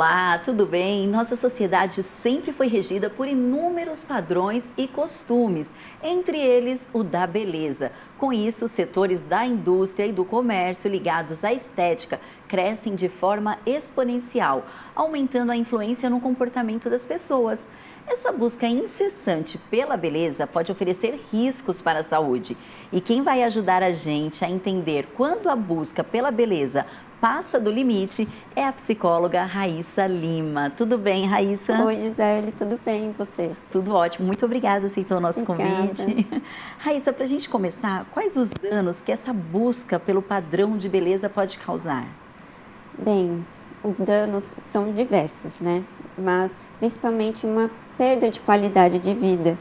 Olá, tudo bem? Nossa sociedade sempre foi regida por inúmeros padrões e costumes, entre eles o da beleza. Com isso, setores da indústria e do comércio ligados à estética crescem de forma exponencial, aumentando a influência no comportamento das pessoas. Essa busca incessante pela beleza pode oferecer riscos para a saúde. E quem vai ajudar a gente a entender quando a busca pela beleza passa do limite é a psicóloga Raíssa Lima. Tudo bem, Raíssa? Oi, Gisele, tudo bem e você? Tudo ótimo. Muito obrigada, aceitou o nosso Obrigada. convite. Raíssa, para a gente começar, quais os danos que essa busca pelo padrão de beleza pode causar? Bem, os danos são diversos, né? Mas principalmente uma perda de qualidade de vida,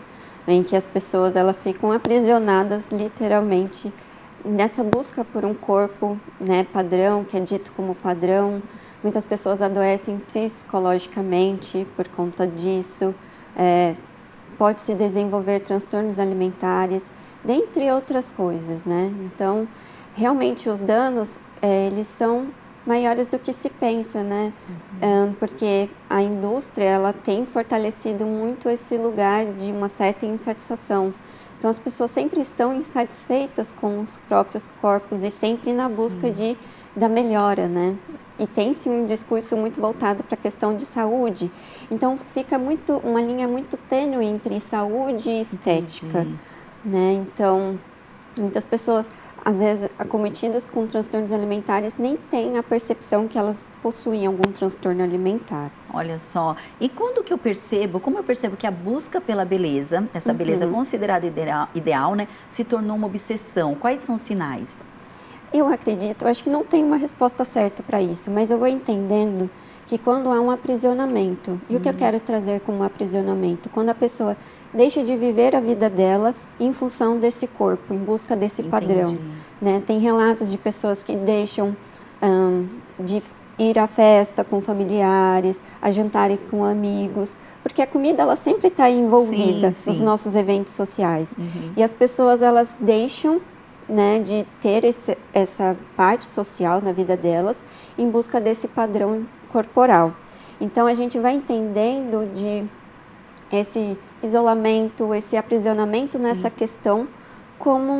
em que as pessoas elas ficam aprisionadas literalmente nessa busca por um corpo, né, padrão, que é dito como padrão. Muitas pessoas adoecem psicologicamente por conta disso, pode-se desenvolver transtornos alimentares, dentre outras coisas, né? Então, realmente os danos, eles são maiores do que se pensa, né? Porque a indústria, ela tem fortalecido muito esse lugar de uma certa insatisfação. Então, as pessoas sempre estão insatisfeitas com os próprios corpos e sempre na busca da melhora, né? E tem-se um discurso muito voltado para a questão de saúde. Então, fica uma linha muito tênue entre saúde e estética, né? Então, muitas pessoas, às vezes, acometidas com transtornos alimentares, nem têm a percepção que elas possuem algum transtorno alimentar. Olha só, e quando que eu percebo, como eu percebo que a busca pela beleza, essa beleza considerada ideal, né, se tornou uma obsessão? Quais são os sinais? Eu acho que não tem uma resposta certa para isso, mas eu vou entendendo que quando há um aprisionamento, e o que eu quero trazer como aprisionamento? Quando a pessoa deixa de viver a vida dela em função desse corpo, em busca desse padrão, né? Tem relatos de pessoas que deixam de ir à festa com familiares, a jantarem com amigos, porque a comida ela sempre está envolvida nos nossos eventos sociais. E as pessoas elas deixam, né, de ter essa parte social na vida delas em busca desse padrão corporal. Então a gente vai entendendo de esse isolamento, esse aprisionamento nessa questão como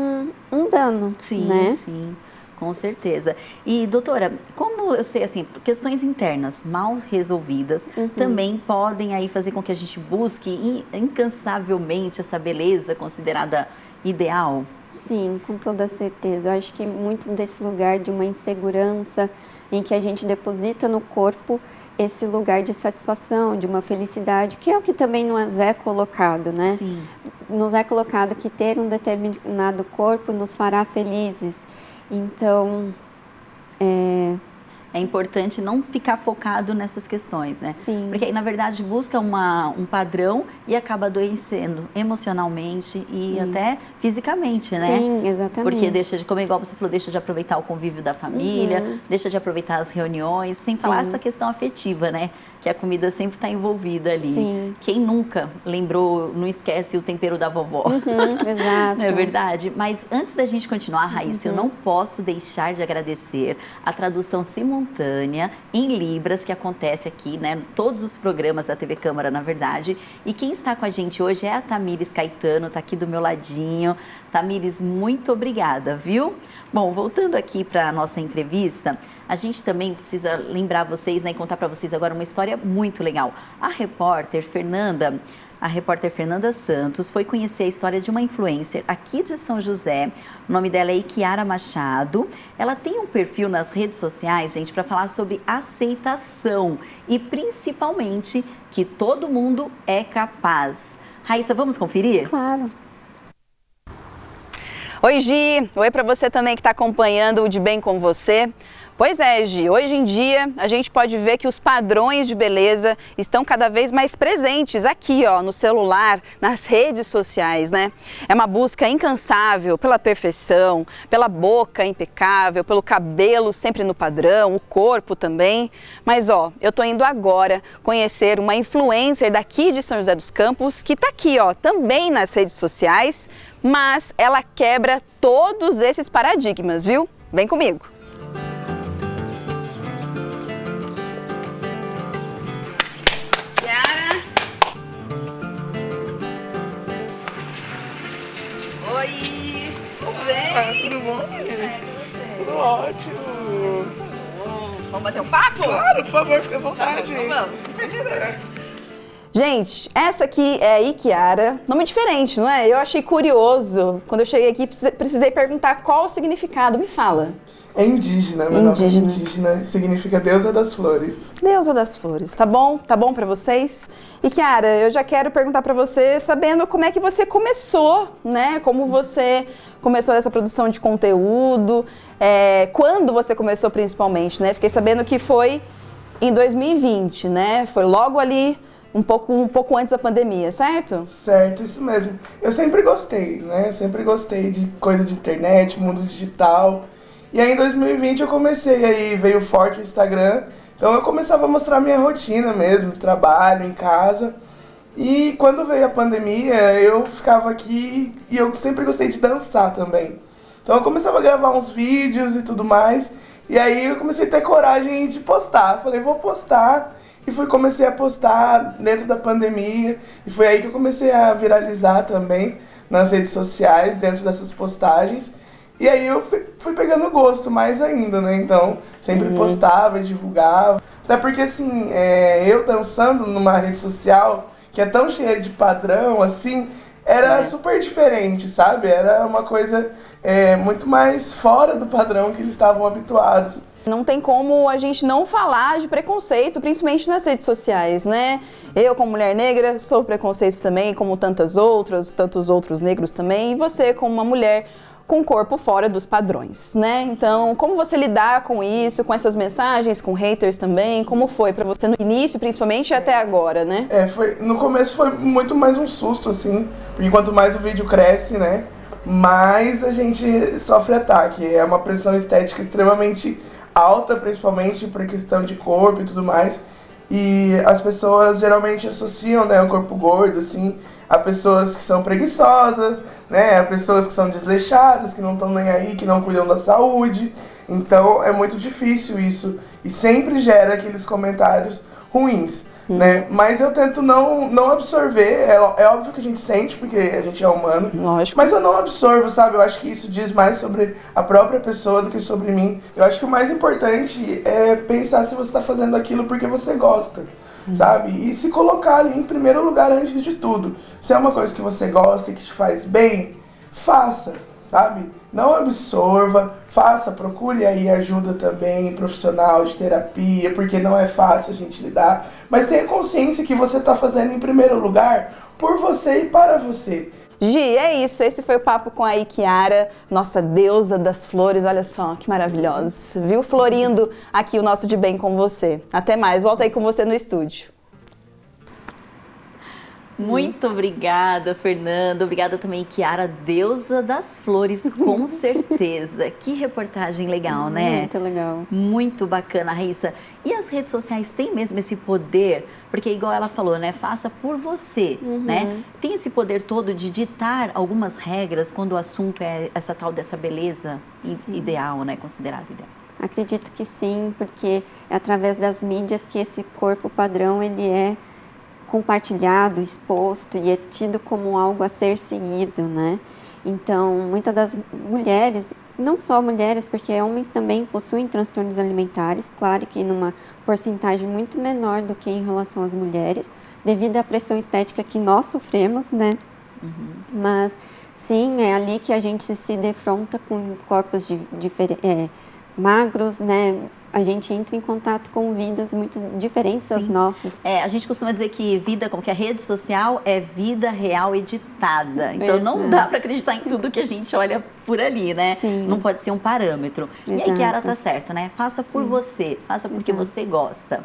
um dano, né? Sim, com certeza. E doutora, como eu sei, assim, questões internas mal resolvidas também podem aí fazer com que a gente busque incansavelmente essa beleza considerada ideal? Sim, com toda certeza. Eu acho que muito desse lugar de uma insegurança em que a gente deposita no corpo esse lugar de satisfação, de uma felicidade, que é o que também nos é colocado, né? Sim. Nos é colocado que ter um determinado corpo nos fará felizes. Então, é importante não ficar focado nessas questões, né? Sim. Porque aí, na verdade, busca um padrão e acaba adoecendo emocionalmente e até fisicamente, né? Sim, exatamente. Porque deixa de comer, igual você falou, deixa de aproveitar o convívio da família, deixa de aproveitar as reuniões, sem falar essa questão afetiva, né? Que a comida sempre está envolvida ali. Sim. Quem nunca lembrou, não esquece o tempero da vovó. Exato. Não é verdade? Mas antes da gente continuar, Raíssa, eu não posso deixar de agradecer a tradução simultânea em Libras que acontece aqui, né? Todos os programas da TV Câmara, na verdade. E quem está com a gente hoje é a Tamires Caetano, está aqui do meu ladinho. Tamires, muito obrigada, viu? Bom, voltando aqui para a nossa entrevista, a gente também precisa lembrar vocês, né, e contar para vocês agora uma história muito legal. A repórter Fernanda Santos foi conhecer a história de uma influencer aqui de São José. O nome dela é Ikiara Machado. Ela tem um perfil nas redes sociais, gente, para falar sobre aceitação e principalmente que todo mundo é capaz. Raíssa, vamos conferir? Claro. Oi, Gi. Oi para você também que está acompanhando o De Bem com Você. Pois é, Gi, hoje em dia a gente pode ver que os padrões de beleza estão cada vez mais presentes aqui, ó, no celular, nas redes sociais, né? É uma busca incansável pela perfeição, pela boca impecável, pelo cabelo sempre no padrão, o corpo também. Mas, ó, eu tô indo agora conhecer uma influencer daqui de São José dos Campos que tá aqui, ó, também nas redes sociais, mas ela quebra todos esses paradigmas, viu? Vem comigo! mãe? Tudo ótimo. Vamos bater um papo? Claro, por favor, fique à vontade. Vamos. Gente, essa aqui é a Ikiara. Nome diferente, não é? Eu achei curioso. Quando eu cheguei aqui, precisei perguntar qual o significado. Me fala. É indígena, meu nome é indígena. Significa deusa das flores. Deusa das flores. Tá bom? Tá bom pra vocês? Ikiara, eu já quero perguntar pra você, sabendo como é que você começou, né? Como você começou essa produção de conteúdo. Quando você começou, principalmente, né? Fiquei sabendo que foi em 2020, né? Foi logo ali... Um pouco antes da pandemia, certo? Certo, isso mesmo. Eu sempre gostei, né? Sempre gostei de coisa de internet, mundo digital. E aí em 2020 eu comecei, aí veio forte o Instagram. Então eu começava a mostrar minha rotina mesmo, trabalho, em casa. E quando veio a pandemia, eu ficava aqui e eu sempre gostei de dançar também. Então eu começava a gravar uns vídeos e tudo mais. E aí eu comecei a ter coragem de postar. Falei, vou postar. E comecei a postar dentro da pandemia, e foi aí que eu comecei a viralizar também nas redes sociais, dentro dessas postagens. E aí eu fui pegando gosto mais ainda, né? Então, sempre postava e divulgava. Até porque, assim, eu dançando numa rede social que é tão cheia de padrão, assim, era super diferente, sabe? Era uma coisa muito mais fora do padrão que eles estavam habituados. Não tem como a gente não falar de preconceito, principalmente nas redes sociais, né? Eu, como mulher negra, sofro preconceito também, como tantos outros negros também, e você, como uma mulher com corpo fora dos padrões, né? Então, como você lidar com isso, com essas mensagens, com haters também? Como foi pra você no início, principalmente, e até agora, né? No começo foi muito mais um susto, assim, porque quanto mais o vídeo cresce, né, mais a gente sofre ataque. É uma pressão estética extremamente alta, principalmente por questão de corpo e tudo mais. E as pessoas geralmente associam, né, o corpo gordo, assim, a pessoas que são preguiçosas, né, a pessoas que são desleixadas, que não estão nem aí, que não cuidam da saúde. Então é muito difícil isso e sempre gera aqueles comentários ruins, né? Mas eu tento não absorver, é óbvio que a gente sente, porque a gente é humano. Lógico. Mas eu não absorvo, sabe? Eu acho que isso diz mais sobre a própria pessoa do que sobre mim. Eu acho que o mais importante é pensar se você está fazendo aquilo porque você gosta, sabe? E se colocar ali em primeiro lugar antes de tudo. Se é uma coisa que você gosta e que te faz bem, faça, sabe? Não absorva, faça, procure aí ajuda também profissional de terapia, porque não é fácil a gente lidar. Mas tenha consciência que você está fazendo em primeiro lugar por você e para você. Gi, é isso. Esse foi o papo com a Ikiara, nossa deusa das flores. Olha só, que maravilhosa. Viu? Florindo aqui o nosso De Bem com você. Até mais. Volto aí com você no estúdio. Muito obrigada, Fernanda. Obrigada também, Ikiara, deusa das flores, com certeza. Que reportagem legal, né? Muito legal. Muito bacana, Raíssa. E as redes sociais têm mesmo esse poder? Porque igual ela falou, né? Faça por você, né? Tem esse poder todo de ditar algumas regras quando o assunto é essa tal dessa beleza ideal, né? Considerada ideal. Acredito que sim, porque é através das mídias que esse corpo padrão, ele é compartilhado, exposto e é tido como algo a ser seguido, né? Então, muitas das mulheres, não só mulheres, porque homens também possuem transtornos alimentares, claro que numa porcentagem muito menor do que em relação às mulheres, devido à pressão estética que nós sofremos, né? Mas, sim, é ali que a gente se defronta com corpos magros, né? A gente entra em contato com vidas muito diferentes das nossas. A gente costuma dizer que vida, como que a rede social é vida real editada. Então não dá para acreditar em tudo que a gente olha por ali, né? Sim. Não pode ser um parâmetro. Exato. E a Kiara tá certo, né? Faça por você, faça porque você gosta.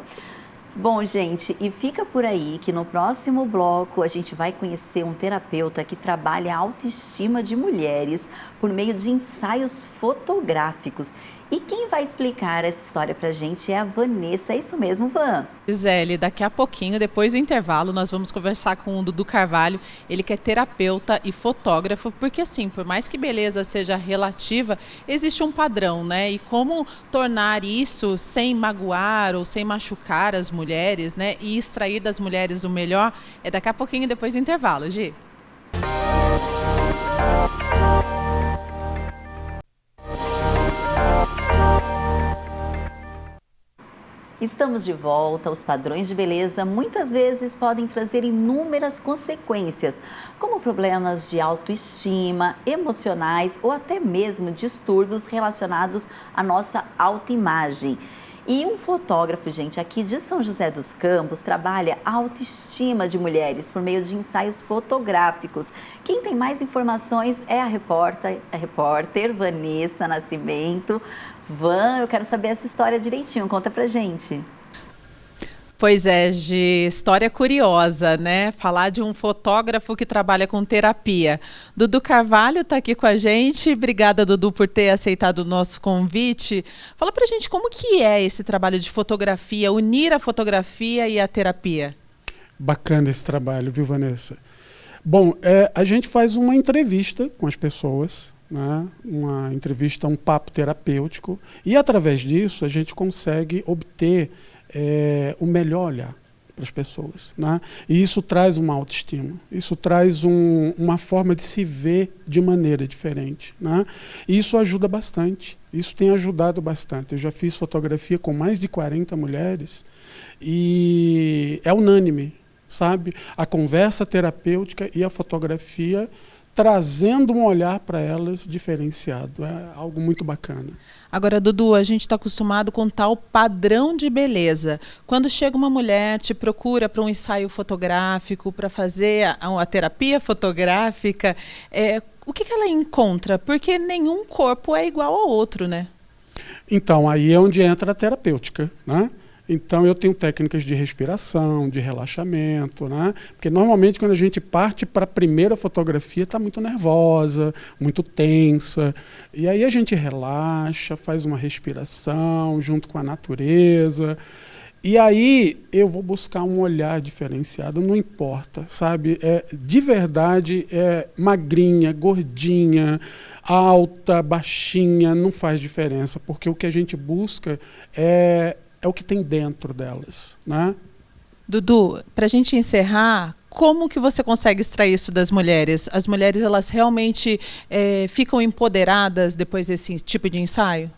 Bom, gente, e fica por aí que no próximo bloco a gente vai conhecer um terapeuta que trabalha a autoestima de mulheres por meio de ensaios fotográficos. E quem vai explicar essa história pra gente é a Vanessa. É isso mesmo, Van? Gisele, daqui a pouquinho, depois do intervalo, nós vamos conversar com o Dudu Carvalho. Ele que é terapeuta e fotógrafo, porque assim, por mais que beleza seja relativa, existe um padrão, né? E como tornar isso sem magoar ou sem machucar as mulheres, né? E extrair das mulheres o melhor, é daqui a pouquinho, depois do intervalo, Gi. Estamos de volta. Os padrões de beleza muitas vezes podem trazer inúmeras consequências, como problemas de autoestima, emocionais ou até mesmo distúrbios relacionados à nossa autoimagem. E um fotógrafo, gente, aqui de São José dos Campos, trabalha a autoestima de mulheres por meio de ensaios fotográficos. Quem tem mais informações é a repórter Vanessa Nascimento. Van, eu quero saber essa história direitinho, conta pra gente. Pois é, Gi, história curiosa, né? Falar de um fotógrafo que trabalha com terapia. Dudu Carvalho está aqui com a gente. Obrigada, Dudu, por ter aceitado o nosso convite. Fala pra gente como que é esse trabalho de fotografia, unir a fotografia e a terapia. Bacana esse trabalho, viu, Vanessa? Bom, a gente faz uma entrevista com as pessoas, né? Uma entrevista, um papo terapêutico, e através disso a gente consegue obter o melhor olhar para as pessoas, né? E isso traz uma autoestima, isso traz uma forma de se ver de maneira diferente, né? E isso ajuda bastante, isso tem ajudado bastante. Eu já fiz fotografia com mais de 40 mulheres e é unânime, sabe? A conversa terapêutica e a fotografia trazendo um olhar para elas diferenciado. É algo muito bacana. Agora, Dudu, a gente está acostumado com tal padrão de beleza. Quando chega uma mulher, te procura para um ensaio fotográfico, para fazer a terapia fotográfica, o que ela encontra? Porque nenhum corpo é igual ao outro, né? Então, aí é onde entra a terapêutica, né? Então, eu tenho técnicas de respiração, de relaxamento, né? Porque normalmente quando a gente parte para a primeira fotografia está muito nervosa, muito tensa. E aí a gente relaxa, faz uma respiração junto com a natureza. E aí eu vou buscar um olhar diferenciado, não importa, sabe? De verdade, magrinha, gordinha, alta, baixinha, não faz diferença, porque o que a gente busca é o que tem dentro delas, né? Dudu, para a gente encerrar, como que você consegue extrair isso das mulheres? As mulheres, elas realmente ficam empoderadas depois desse tipo de ensaio?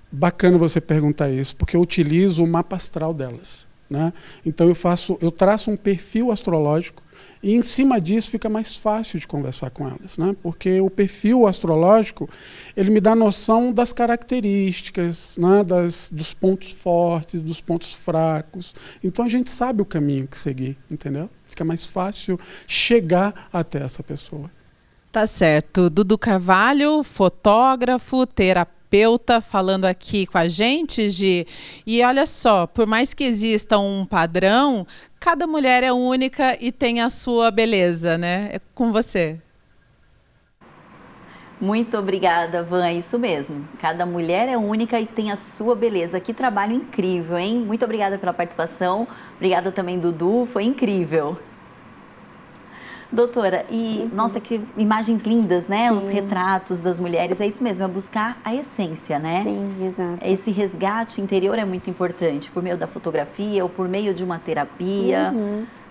Bacana você perguntar isso, porque eu utilizo o mapa astral delas, né? Então eu traço um perfil astrológico e em cima disso fica mais fácil de conversar com elas, né? Porque o perfil astrológico, ele me dá noção das características, né? Dos pontos fortes, dos pontos fracos. Então a gente sabe o caminho que seguir, entendeu? Fica mais fácil chegar até essa pessoa. Tá certo. Dudu Carvalho, fotógrafo, terapeuta, falando aqui com a gente, Gi. E olha só, por mais que exista um padrão, cada mulher é única e tem a sua beleza, né? É com você. Muito obrigada, Van, é isso mesmo. Cada mulher é única e tem a sua beleza. Que trabalho incrível, hein? Muito obrigada pela participação. Obrigada também, Dudu, foi incrível. Doutora, nossa, que imagens lindas, né? Sim. Os retratos das mulheres, é isso mesmo, é buscar a essência, né? Sim, exato. Esse resgate interior é muito importante, por meio da fotografia ou por meio de uma terapia.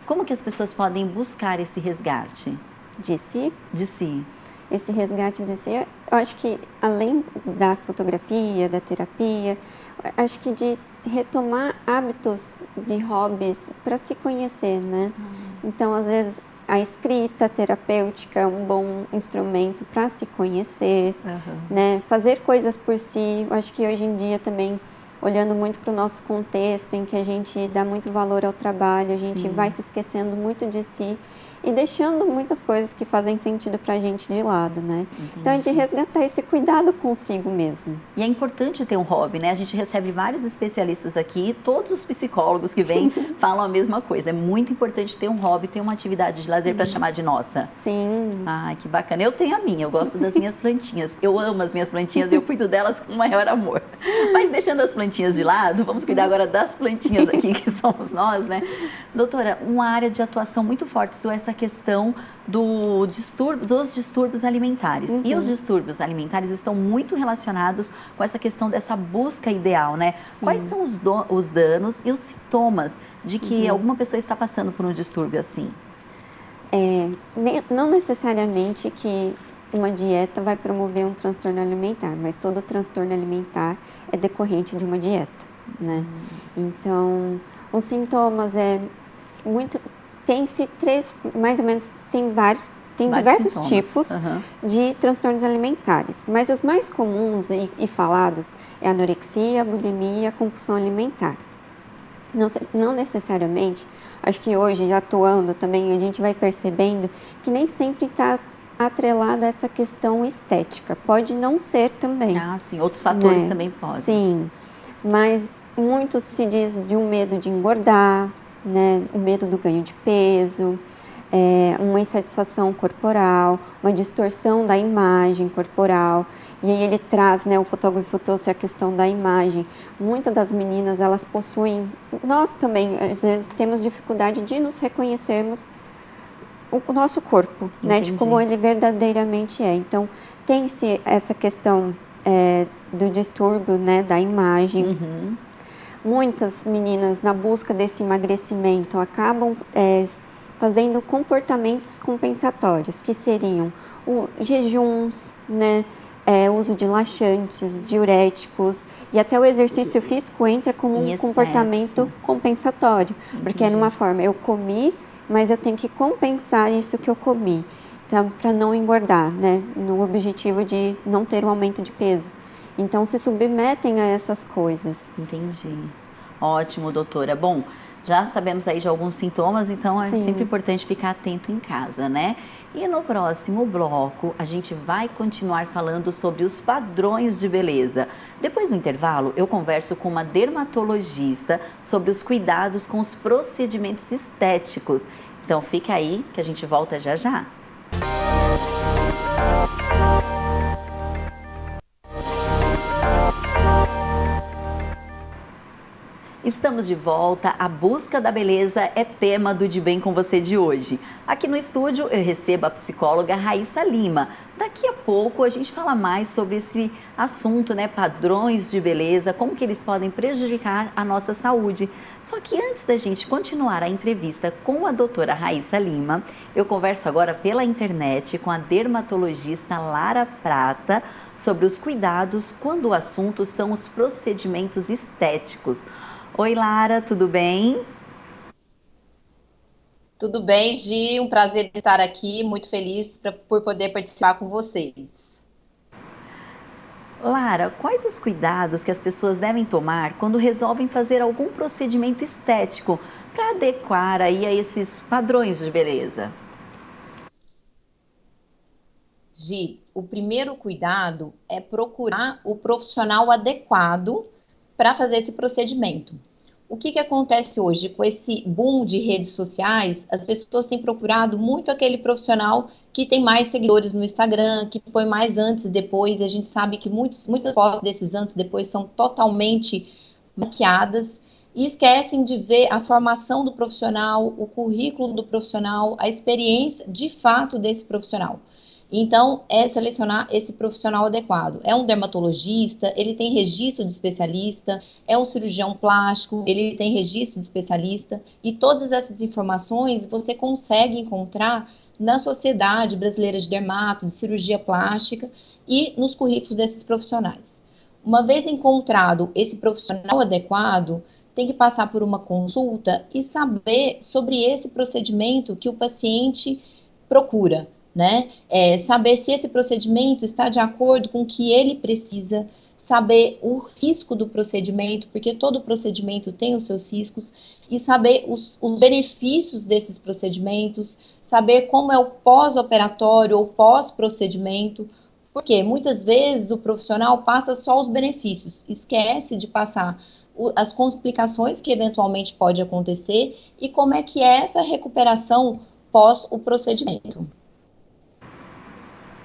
Como que as pessoas podem buscar esse resgate? De si? De si. Esse resgate de si, eu acho que além da fotografia, da terapia, acho que de retomar hábitos de hobbies para se conhecer, né? Então, às vezes, a escrita terapêutica é um bom instrumento para se conhecer, né? Fazer coisas por si. Eu acho que hoje em dia também, olhando muito para o nosso contexto, em que a gente dá muito valor ao trabalho, a gente vai se esquecendo muito de si e deixando muitas coisas que fazem sentido para a gente de lado, né? Entendi. Então, é de resgatar esse cuidado consigo mesmo. E é importante ter um hobby, né? A gente recebe vários especialistas aqui, todos os psicólogos que vêm falam a mesma coisa. É muito importante ter um hobby, ter uma atividade de lazer para chamar de nossa. Sim. Ai, que bacana. Eu tenho a minha, eu gosto das minhas plantinhas. Eu amo as minhas plantinhas, eu cuido delas com o maior amor. Mas deixando as plantinhas de lado, vamos cuidar agora das plantinhas aqui, que somos nós, né? Doutora, uma área de atuação muito forte sua essa questão dos distúrbios alimentares. E os distúrbios alimentares estão muito relacionados com essa questão dessa busca ideal, né? Sim. Quais são os danos e os sintomas de que alguma pessoa está passando por um distúrbio assim? Não necessariamente que uma dieta vai promover um transtorno alimentar, mas todo transtorno alimentar é decorrente de uma dieta. né? Então, os sintomas tem-se três, mais ou menos, tem diversos sintomas. tipos de transtornos alimentares, mas os mais comuns e falados é anorexia, bulimia, compulsão alimentar. Não necessariamente, acho que hoje, atuando também, a gente vai percebendo que nem sempre está atrelada a essa questão estética. Pode não ser também. Ah, sim. Outros fatores né? também podem. Sim, mas muito se diz de um medo de engordar, né? O medo do ganho de peso, uma insatisfação corporal, uma distorção da imagem corporal. E aí ele traz, né, o fotógrafo trouxe a questão da imagem. Muitas das meninas, elas possuem, nós também, às vezes, temos dificuldade de nos reconhecermos o nosso corpo, né, de como ele verdadeiramente é. Então, tem-se essa questão do distúrbio, né, da imagem. Muitas meninas, na busca desse emagrecimento, acabam fazendo comportamentos compensatórios, que seriam jejuns, né, uso de laxantes, diuréticos, e até o exercício físico entra como um comportamento compensatório, porque é numa forma, eu comi, mas eu tenho que compensar isso que eu comi, então, para não engordar, né, no objetivo de não ter um aumento de peso. Então, se submetem a essas coisas. Entendi. Ótimo, doutora. Bom, já sabemos aí de alguns sintomas, então é sempre importante ficar atento em casa, né? E no próximo bloco, a gente vai continuar falando sobre os padrões de beleza. Depois do intervalo, eu converso com uma dermatologista sobre os cuidados com os procedimentos estéticos. Então fica aí que a gente volta já já. Estamos de volta, a busca da beleza é tema do De Bem com Você de hoje. Aqui no estúdio eu recebo a psicóloga Raíssa Lima. Daqui a pouco a gente fala mais sobre esse assunto, né, padrões de beleza, como que eles podem prejudicar a nossa saúde. Só que antes da gente continuar a entrevista com a doutora Raíssa Lima, eu converso agora pela internet com a dermatologista Lara Prata sobre os cuidados quando o assunto são os procedimentos estéticos. Oi, Lara, tudo bem? Tudo bem, Gi, um prazer estar aqui, muito feliz por poder participar com vocês. Lara, quais os cuidados que as pessoas devem tomar quando resolvem fazer algum procedimento estético para adequar aí a esses padrões de beleza? Gi, o primeiro cuidado é procurar o profissional adequado para fazer esse procedimento. O que acontece hoje? Com esse boom de redes sociais, as pessoas têm procurado muito aquele profissional que tem mais seguidores no Instagram, que põe mais antes e depois, e a gente sabe que muitas fotos desses antes e depois são totalmente maquiadas, e esquecem de ver a formação do profissional, o currículo do profissional, a experiência de fato desse profissional. Então, é selecionar esse profissional adequado. É um dermatologista, ele tem registro de especialista, é um cirurgião plástico, ele tem registro de especialista, e todas essas informações você consegue encontrar na Sociedade Brasileira de Dermato, de Cirurgia Plástica e nos currículos desses profissionais. Uma vez encontrado esse profissional adequado, tem que passar por uma consulta e saber sobre esse procedimento que o paciente procura. Né? Saber se esse procedimento está de acordo com o que ele precisa, saber o risco do procedimento, porque todo procedimento tem os seus riscos, e saber os benefícios desses procedimentos, saber como é o pós-operatório ou pós-procedimento, porque muitas vezes o profissional passa só os benefícios, esquece de passar as complicações que eventualmente pode acontecer e como é que é essa recuperação pós o procedimento.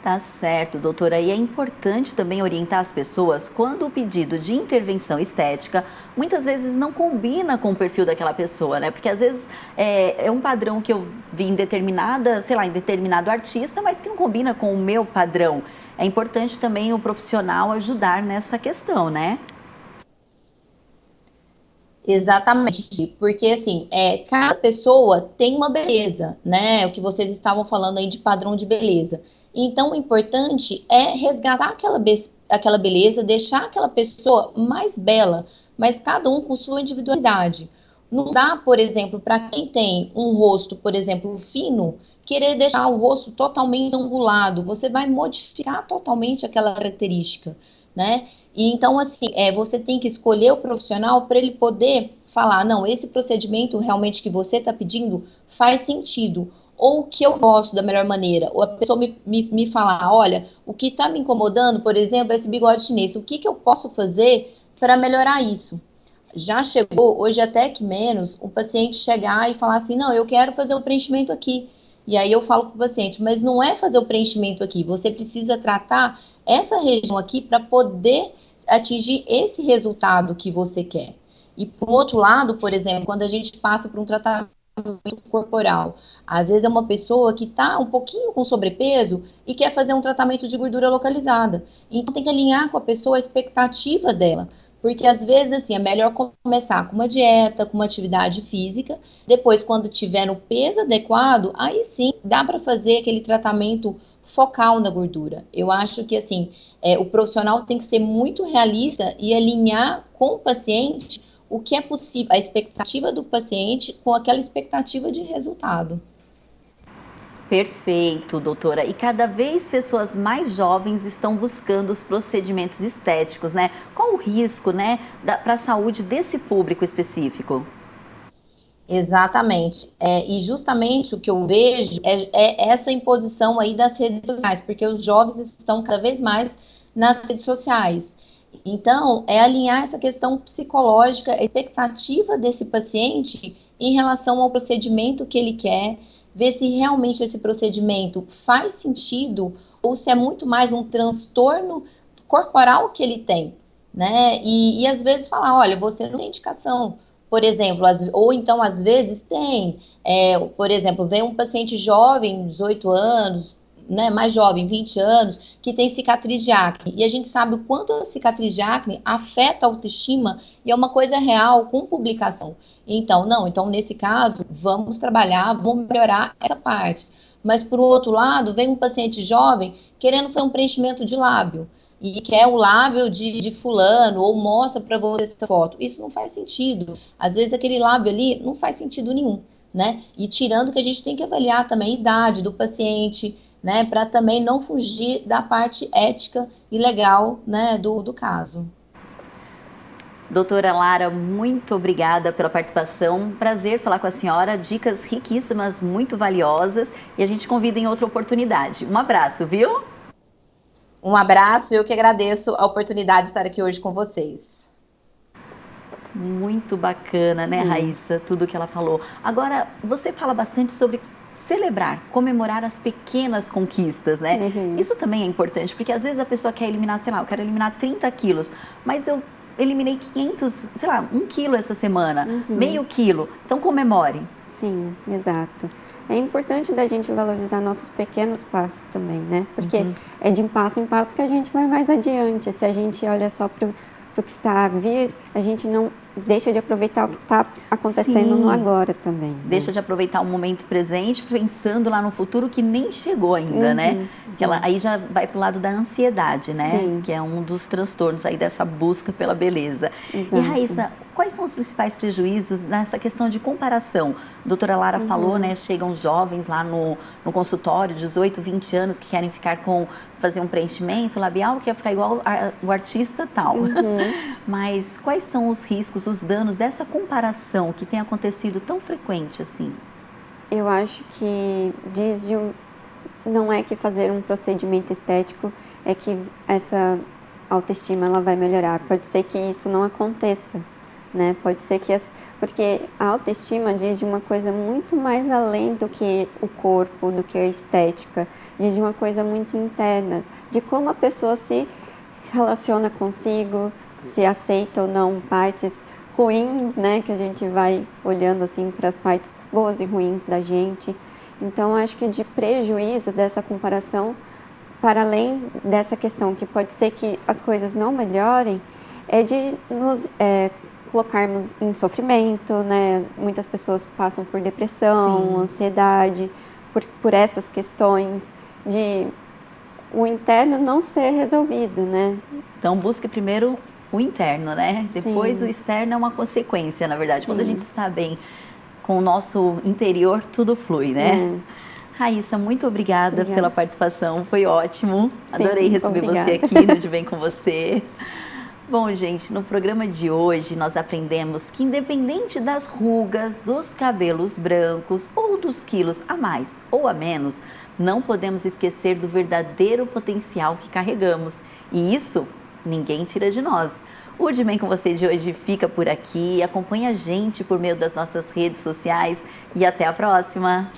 Tá certo, doutora. E é importante também orientar as pessoas quando o pedido de intervenção estética muitas vezes não combina com o perfil daquela pessoa, né? Porque às vezes é um padrão que eu vi em determinado artista, mas que não combina com o meu padrão. É importante também o profissional ajudar nessa questão, né? Exatamente, porque assim, cada pessoa tem uma beleza, né? O que vocês estavam falando aí de padrão de beleza. Então, o importante é resgatar aquela beleza, deixar aquela pessoa mais bela mas cada um com sua individualidade. Não dá, por exemplo, para quem tem um rosto, por exemplo, fino, querer deixar o rosto totalmente angulado. Você vai modificar totalmente aquela característica, né? E então, assim, você tem que escolher o profissional para ele poder falar, não, esse procedimento realmente que você está pedindo faz sentido. Ou o que eu gosto da melhor maneira. Ou a pessoa me falar, olha, o que está me incomodando, por exemplo, é esse bigode chinês. O que eu posso fazer para melhorar isso? Já chegou, hoje até que menos, um paciente chegar e falar assim, não, eu quero fazer o preenchimento aqui. E aí eu falo para o paciente, mas não é fazer o preenchimento aqui, você precisa tratar essa região aqui para poder atingir esse resultado que você quer. E por outro lado, por exemplo, quando a gente passa por um tratamento corporal, às vezes é uma pessoa que está um pouquinho com sobrepeso e quer fazer um tratamento de gordura localizada. Então tem que alinhar com a pessoa a expectativa dela. Porque às vezes, assim, é melhor começar com uma dieta, com uma atividade física. Depois, quando tiver no peso adequado, aí sim dá para fazer aquele tratamento focal na gordura. Eu acho que, assim, o profissional tem que ser muito realista e alinhar com o paciente o que é possível, a expectativa do paciente com aquela expectativa de resultado. Perfeito, doutora. E cada vez pessoas mais jovens estão buscando os procedimentos estéticos, né? Qual o risco, né, para a saúde desse público específico? Exatamente. E justamente o que eu vejo é essa imposição aí das redes sociais, porque os jovens estão cada vez mais nas redes sociais. Então, é alinhar essa questão psicológica, a expectativa desse paciente em relação ao procedimento que ele quer, ver se realmente esse procedimento faz sentido ou se é muito mais um transtorno corporal que ele tem, né? E às vezes falar, olha, você não tem indicação, por exemplo, ou então às vezes tem, por exemplo, vem um paciente jovem, 18 anos, né, mais jovem, 20 anos, que tem cicatriz de acne. E a gente sabe o quanto a cicatriz de acne afeta a autoestima e é uma coisa real com publicação. Então, nesse caso, vamos trabalhar, vamos melhorar essa parte. Mas, por outro lado, vem um paciente jovem querendo fazer um preenchimento de lábio e quer o lábio de fulano ou mostra para você essa foto. Isso não faz sentido. Às vezes, aquele lábio ali não faz sentido nenhum, né? E tirando que a gente tem que avaliar também a idade do paciente, né, para também não fugir da parte ética e legal, né, do caso. Doutora Lara, muito obrigada pela participação. Prazer falar com a senhora. Dicas riquíssimas, muito valiosas. E a gente convida em outra oportunidade. Um abraço, viu? Um abraço, eu que agradeço a oportunidade de estar aqui hoje com vocês. Muito bacana, né, Raíssa, tudo que ela falou. Agora, você fala bastante sobre celebrar, comemorar as pequenas conquistas, né? Uhum. Isso também é importante, porque às vezes a pessoa quer eliminar, sei lá, eu quero eliminar 30 quilos, mas eu eliminei 500, sei lá, 1 quilo essa semana, meio quilo. Então comemore. Sim, exato. É importante da gente valorizar nossos pequenos passos também, né? Porque é de passo em passo que a gente vai mais adiante. Se a gente olha só para o que está a vir, a gente não deixa de aproveitar o que está acontecendo no agora também. Né? Deixa de aproveitar o momento presente, pensando lá no futuro que nem chegou ainda, né? Que aí já vai para o lado da ansiedade, né? Sim. Que é um dos transtornos aí dessa busca pela beleza. Exato. E Raíssa, quais são os principais prejuízos nessa questão de comparação? A doutora Lara falou, né? Chegam jovens lá no consultório, 18, 20 anos, que querem fazer um preenchimento labial, que quer ficar igual o artista tal. Mas quais são os riscos, os danos dessa comparação que tem acontecido tão frequente assim? Eu acho que não é que fazer um procedimento estético é que essa autoestima ela vai melhorar. Pode ser que isso não aconteça, né? Pode ser que porque a autoestima diz de uma coisa muito mais além do que o corpo, do que a estética, diz de uma coisa muito interna, de como a pessoa se relaciona consigo, se aceita ou não partes ruins, né, que a gente vai olhando assim para as partes boas e ruins da gente. Então, acho que de prejuízo dessa comparação, para além dessa questão que pode ser que as coisas não melhorem, é de nos colocarmos em sofrimento, né? Muitas pessoas passam por depressão, ansiedade, por essas questões de o interno não ser resolvido, né? Então, busque primeiro o interno, né? Depois Sim. o externo é uma consequência, na verdade. Sim. Quando a gente está bem com o nosso interior, tudo flui, né? Raíssa, muito obrigada pela participação, foi ótimo. Sim, Adorei receber obrigada. você aqui no De Bem Com Você. Bom, gente, no programa de hoje nós aprendemos que independente das rugas, dos cabelos brancos ou dos quilos a mais ou a menos, não podemos esquecer do verdadeiro potencial que carregamos. E isso ninguém tira de nós. O De Bem Com Você de hoje fica por aqui. Acompanhe a gente por meio das nossas redes sociais e até a próxima!